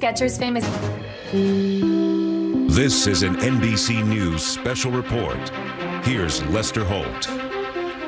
Skechers famous. This is an NBC News special report. Here's Lester Holt.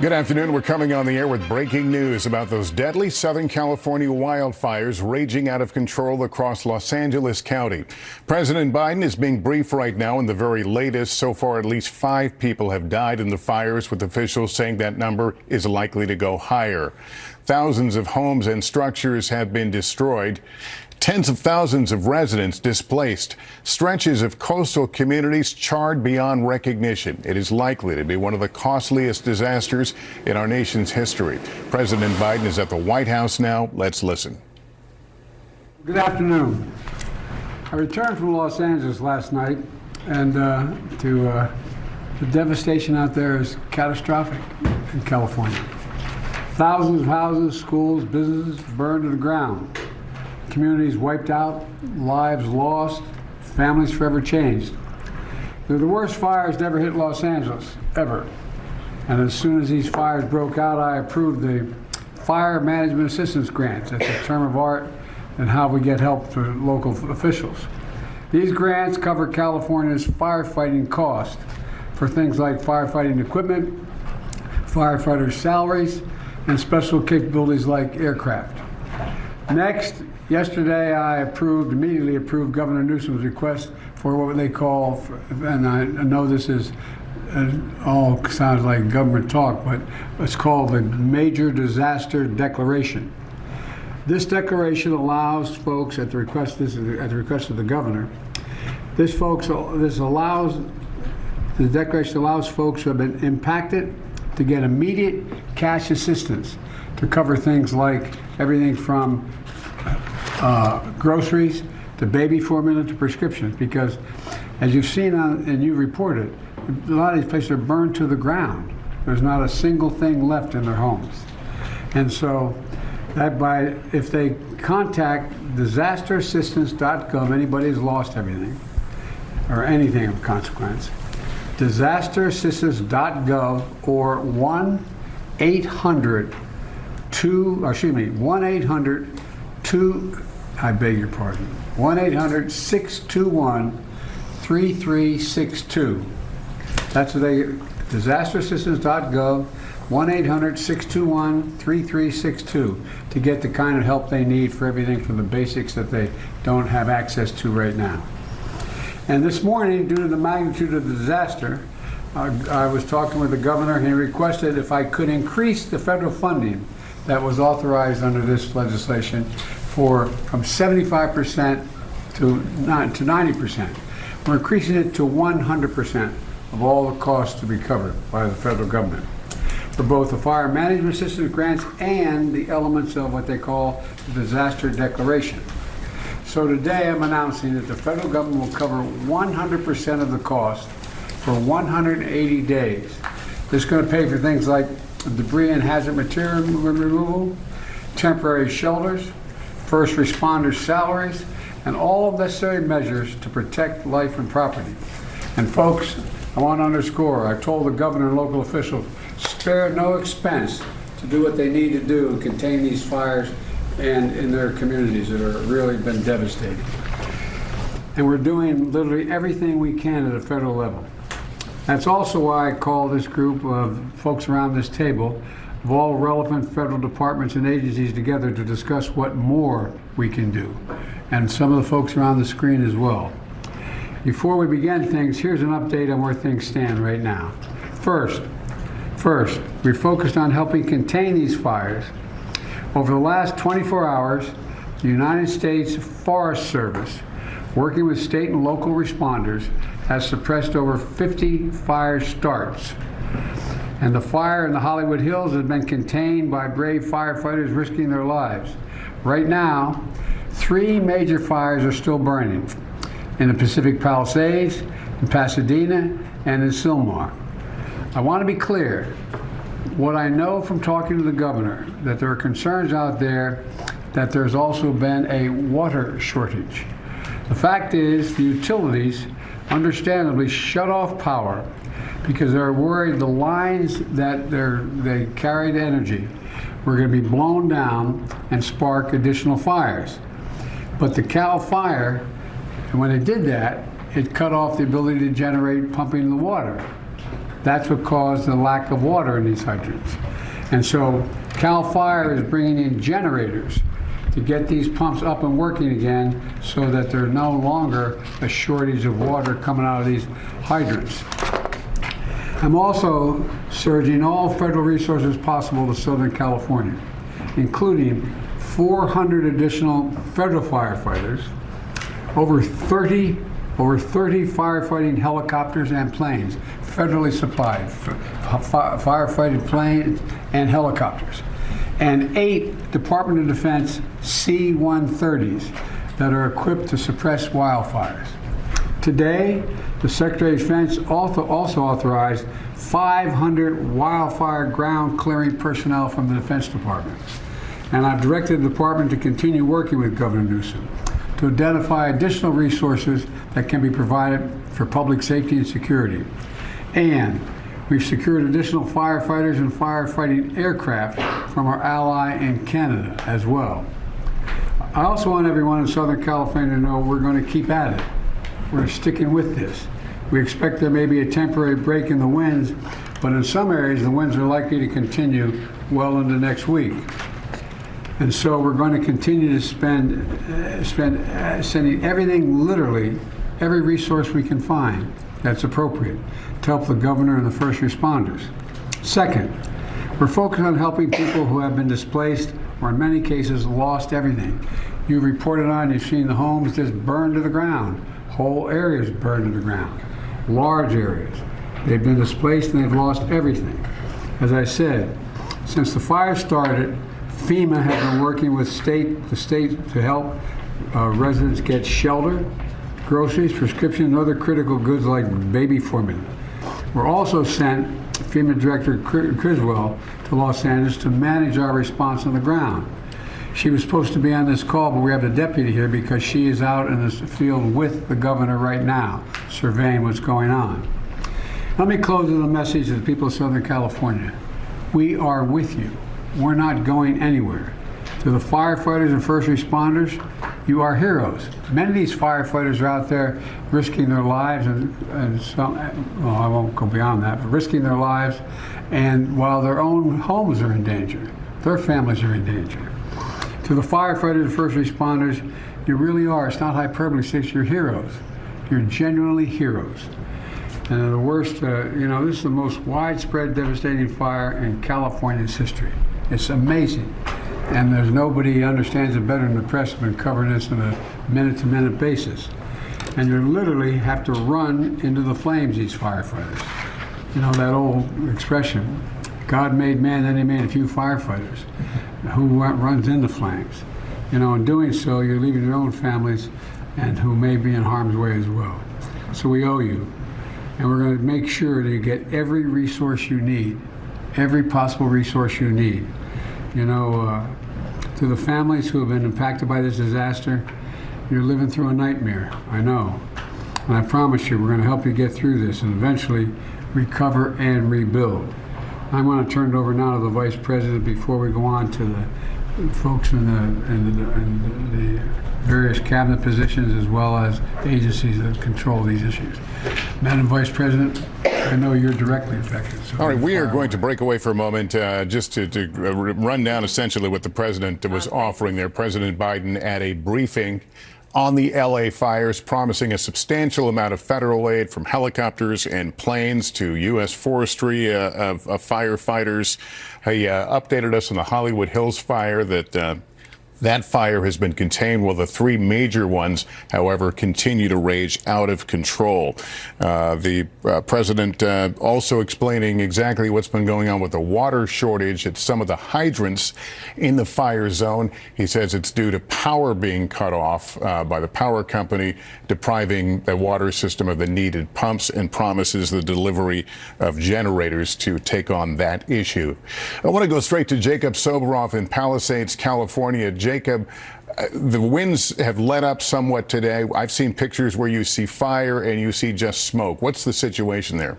Good afternoon. We're coming on the air with breaking news about those deadly Southern California wildfires raging out of control across Los Angeles County. President Biden is being briefed right now in the very latest. So far, at least 5 people have died in the fires, with officials saying that number is likely to go higher. Thousands of homes and structures have been destroyed. Tens of thousands of residents displaced. Stretches of coastal communities charred beyond recognition. It is likely to be one of the costliest disasters in our nation's history. President Biden is at the White House now. Let's listen. Good afternoon. I returned from Los Angeles last night, and the devastation out there is catastrophic in California. Thousands of houses, schools, businesses burned to the ground. Communities wiped out, lives lost, families forever changed. They're the worst fires to ever hit Los Angeles, ever. And as soon as these fires broke out, I approved the Fire Management Assistance Grants. That's a term of art and how we get help to local officials. These grants cover California's firefighting cost for things like firefighting equipment, firefighter salaries, and special capabilities like aircraft. Next, yesterday I immediately approved Governor Newsom's request for what they call, and I know this is all sounds like government talk, but it's called the Major Disaster Declaration. This declaration allows folks, at the request of the governor, the declaration allows folks who have been impacted to get immediate cash assistance to cover things like everything from groceries to baby formula to prescriptions, because as you've seen and you reported, a lot of these places are burned to the ground. There's not a single thing left in their homes. And so if they contact disasterassistance.gov, anybody who's lost everything or anything of consequence, disasterassistance.gov or 1-800-621-3362. That's disasterassistance.gov, 1-800-621-3362 to get the kind of help they need for everything from the basics that they don't have access to right now. And this morning, due to the magnitude of the disaster, I was talking with the governor, and he requested if I could increase the federal funding that was authorized under this legislation from 75% to 90%. We're increasing it to 100% of all the costs to be covered by the federal government for both the fire management assistance grants and the elements of what they call the disaster declaration. So today I'm announcing that the federal government will cover 100% of the cost for 180 days. This is going to pay for things like debris and hazard material removal, temporary shelters, first responders' salaries, and all necessary measures to protect life and property. And folks, I want to underscore, I've told the governor and local officials, spare no expense to do what they need to do to contain these fires and in their communities that have really been devastating. And we're doing literally everything we can at a federal level. That's also why I call this group of folks around this table of all relevant federal departments and agencies together to discuss what more we can do. And some of the folks around the screen as well. Before we begin things, here's an update on where things stand right now. First, we focused on helping contain these fires. Over the last 24 hours, the United States Forest Service, working with state and local responders, has suppressed over 50 fire starts. And the fire in the Hollywood Hills has been contained by brave firefighters risking their lives. Right now, 3 major fires are still burning in the Pacific Palisades, in Pasadena, and in Sylmar. I want to be clear. What I know from talking to the governor, that there are concerns out there that there's also been a water shortage. The fact is, the utilities understandably shut off power because they're worried the lines that they carried energy were going to be blown down and spark additional fires. But the Cal Fire, and when they did that, it cut off the ability to generate pumping the water. That's what caused the lack of water in these hydrants. And so Cal Fire is bringing in generators to get these pumps up and working again so that there's no longer a shortage of water coming out of these hydrants. I'm also surging all federal resources possible to Southern California, including 400 additional federal firefighters, over 30 firefighting helicopters and planes, federally supplied firefighting planes and helicopters, and 8 Department of Defense C-130s that are equipped to suppress wildfires. Today, the Secretary of Defense also authorized 500 wildfire ground clearing personnel from the Defense Department. And I've directed the department to continue working with Governor Newsom to identify additional resources that can be provided for public safety and security. And we've secured additional firefighters and firefighting aircraft from our ally in Canada as well. I also want everyone in Southern California to know we're going to keep at it. We're sticking with this. We expect there may be a temporary break in the winds, but in some areas the winds are likely to continue well into next week. And so we're going to continue to sending everything, literally, every resource we can find that's appropriate to help the governor and the first responders. Second, we're focused on helping people who have been displaced or in many cases lost everything. You've reported on, you've seen the homes just burned to the ground, whole areas burned to the ground, large areas. They've been displaced and they've lost everything. As I said, since the fire started, FEMA has been working with the state to help residents get shelter, groceries, prescriptions, and other critical goods like baby formula. We're also sent FEMA Director Criswell to Los Angeles to manage our response on the ground. She was supposed to be on this call, but we have the deputy here because she is out in the field with the governor right now, surveying what's going on. Let me close with a message to the people of Southern California. We are with you. We're not going anywhere. To the firefighters and first responders, you are heroes. Many of these firefighters are out there risking their lives, and some, well, I won't go beyond that, but risking their lives, and while their own homes are in danger, their families are in danger. To the firefighters and first responders, you really are, it's not hyperbole, you're heroes. You're genuinely heroes. And the worst, this is the most widespread, devastating fire in California's history. It's amazing. And there's nobody who understands it better than the press. Have been covering this on a minute-to-minute basis. And you literally have to run into the flames, these firefighters. You know, that old expression, God made man, then he made a few firefighters. Who runs into flames? You know, in doing so, you're leaving your own families and who may be in harm's way as well. So we owe you. And we're going to make sure that you get every resource you need, every possible resource you need. You know, to the families who have been impacted by this disaster, you're living through a nightmare, I know. And I promise you, we're going to help you get through this and eventually recover and rebuild. I'm going to turn it over now to the Vice President before we go on to the folks in the various cabinet positions as well as agencies that control these issues. Madam Vice President, I know you're directly affected. So all right, we are going to break away for a moment just to run down essentially what the president was offering there. President Biden at a briefing on the LA fires, promising a substantial amount of federal aid from helicopters and planes to U.S. forestry of firefighters. He updated us on the Hollywood Hills fire that fire has been contained, while the 3 major ones, however, continue to rage out of control. The president also explaining exactly what's been going on with the water shortage at some of the hydrants in the fire zone. He says it's due to power being cut off by the power company, depriving the water system of the needed pumps, and promises the delivery of generators to take on that issue. I want to go straight to Jacob Soboroff in Palisades, California. Jacob, the winds have let up somewhat today. I've seen pictures where you see fire and you see just smoke. What's the situation there?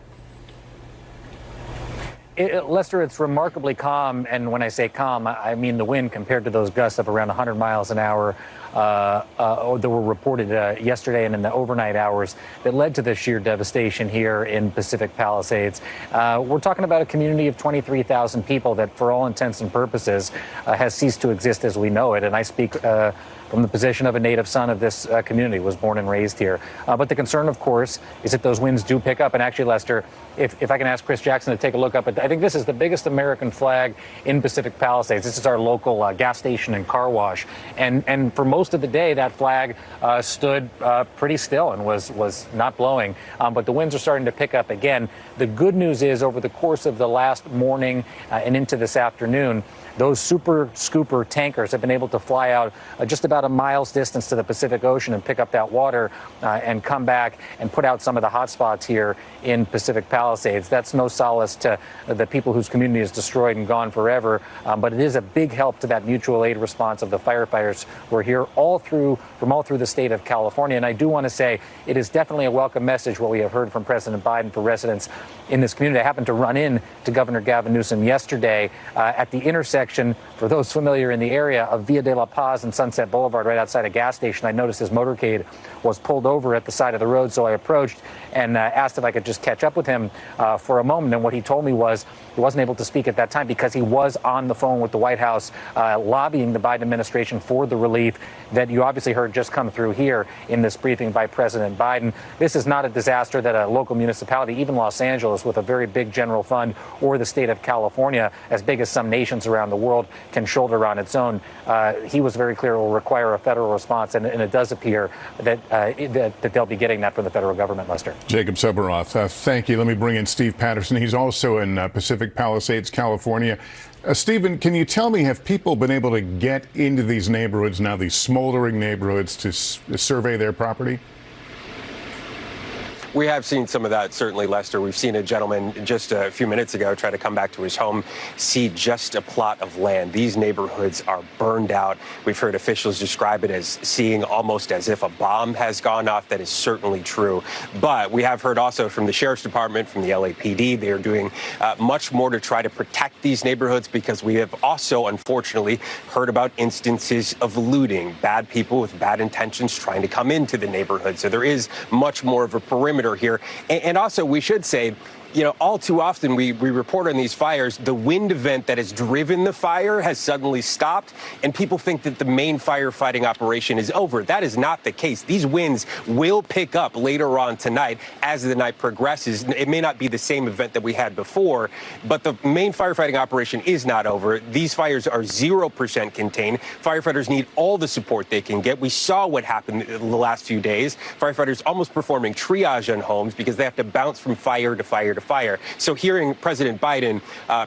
Lester, it's remarkably calm, and when I say calm, I mean the wind compared to those gusts of around 100 miles an hour that were reported yesterday and in the overnight hours that led to the sheer devastation here in Pacific Palisades. We're talking about a community of 23,000 people that, for all intents and purposes, has ceased to exist as we know it. And I speak from the position of a native son of this community, was born and raised here. But the concern, of course, is that those winds do pick up. And actually, Lester, if I can ask Chris Jackson to take a look up, I think this is the biggest American flag in Pacific Palisades. This is our local gas station and car wash. And for most of the day, that flag stood pretty still and was not blowing. But the winds are starting to pick up again. The good news is, over the course of the last morning and into this afternoon, those super scooper tankers have been able to fly out just about a mile's distance to the Pacific Ocean and pick up that water and come back and put out some of the hot spots here in Pacific Palisades. That's no solace to the people whose community is destroyed and gone forever, but it is a big help to that mutual aid response of the firefighters who are here from all through the state of California. And I do want to say it is definitely a welcome message what we have heard from President Biden for residents in this community. I happened to run in to Governor Gavin Newsom yesterday at the intersection, for those familiar in the area, of Via de la Paz and Sunset Boulevard, right outside a gas station. I noticed his motorcade was pulled over at the side of the road, so I approached and asked if I could just catch up with him for a moment. And what he told me was he wasn't able to speak at that time because he was on the phone with the White House lobbying the Biden administration for the relief that you obviously heard just come through here in this briefing by President Biden. This is not a disaster that a local municipality, even Los Angeles, with a very big general fund, or the state of California, as big as some nations around the world, can shoulder on its own. He was very clear it will require a federal response, and it does appear that they'll be getting that from the federal government, Lester. Jacob Soboroff, thank you. Let me bring in Steve Patterson. He's also in Pacific Palisades, California. Stephen, can you tell me, have people been able to get into these neighborhoods now, these smoldering neighborhoods, to survey their property? We have seen some of that, certainly, Lester. We've seen a gentleman just a few minutes ago try to come back to his home, see just a plot of land. These neighborhoods are burned out. We've heard officials describe it as seeing almost as if a bomb has gone off. That is certainly true. But we have heard also from the Sheriff's Department, from the LAPD, they are doing much more to try to protect these neighborhoods, because we have also, unfortunately, heard about instances of looting, bad people with bad intentions trying to come into the neighborhood. So there is much more of a perimeter here. And also, we should say, you know, all too often we report on these fires, the wind event that has driven the fire has suddenly stopped, and people think that the main firefighting operation is over. That is not the case. These winds will pick up later on tonight as the night progresses. It may not be the same event that we had before, but the main firefighting operation is not over. These fires are 0% contained. Firefighters need all the support they can get. We saw what happened in the last few days. Firefighters almost performing triage on homes because they have to bounce from fire to fire to fire. So hearing President Biden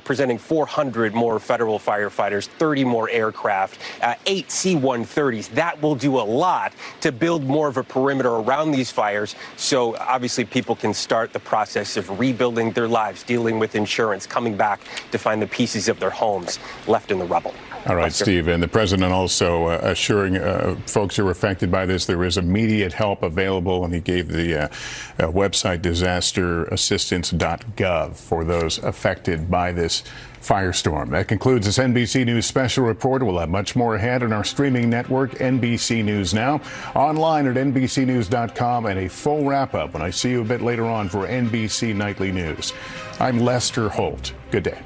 presenting 400 more federal firefighters, 30 more aircraft, 8 C-130s, that will do a lot to build more of a perimeter around these fires. So obviously people can start the process of rebuilding their lives, dealing with insurance, coming back to find the pieces of their homes left in the rubble. All right, Steve. And the president also assuring folks who are affected by this there is immediate help available. And he gave the website disasterassistance.gov for those affected by this firestorm. That concludes this NBC News special report. We'll have much more ahead on our streaming network, NBC News Now, online at NBCnews.com, and a full wrap-up when I see you a bit later on for NBC Nightly News. I'm Lester Holt. Good day.